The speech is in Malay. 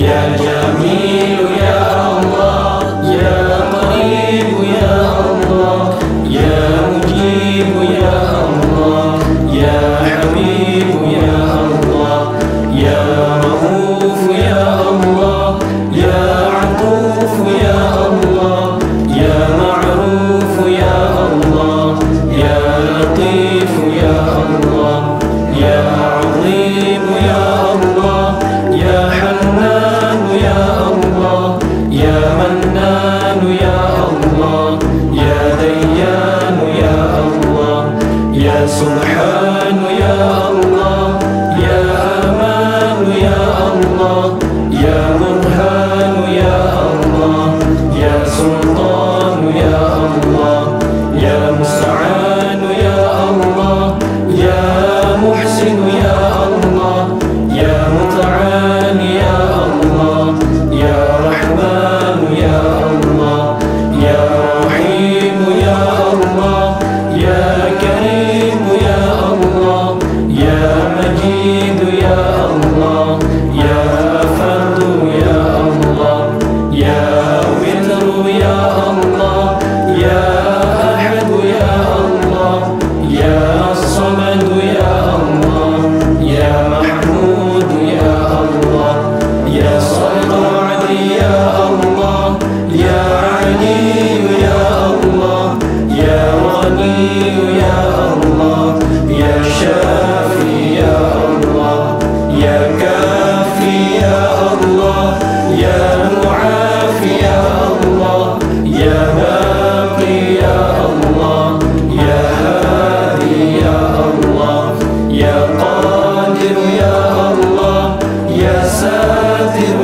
Ya Jamil ya Allah, Ya Qarib ya Allah, Ya Mujib ya Allah, Ya Habib ya Allah, Ya Rauf ya Allah, Ya Atuf ya Allah, Ya Ma'ruf ya Allah, Ya Latif ya Allah, Ya Azim ya Allah, Ya Hannan ya Allah, Ya Mannan ya Allah, Ya Dayyan ya Allah, Ya Subhan ya Allah, Ya Aman ya Allah, Ya Burhan ya Allah, Ya Sultan ya Allah, Ya Musta'an ya Allah, Ya Muhsin ya Allah, Ya Muta'an ya Allah, Ya Rahman ya Allah, Ya Rahim ya Allah, Ya Karim ya Allah, Ya Majid ya Allah, Ya Fardu ya Allah, Ya Witru ya Allah, Ya Ahad ya Allah, Ya Samad ya Allah, Ya Mahmud ya Allah, Ya Sa'ad ya Allah, Ya Ali ya Allah, Ya Ghani ya Allah, Ya Shafi ya Allah, Ya Kafi ya Allah, Ya Mu'afi ya Allah, Ya Baqi ya Allah, Ya Hadi ya Allah, Ya Qadir ya Allah, Ya Satir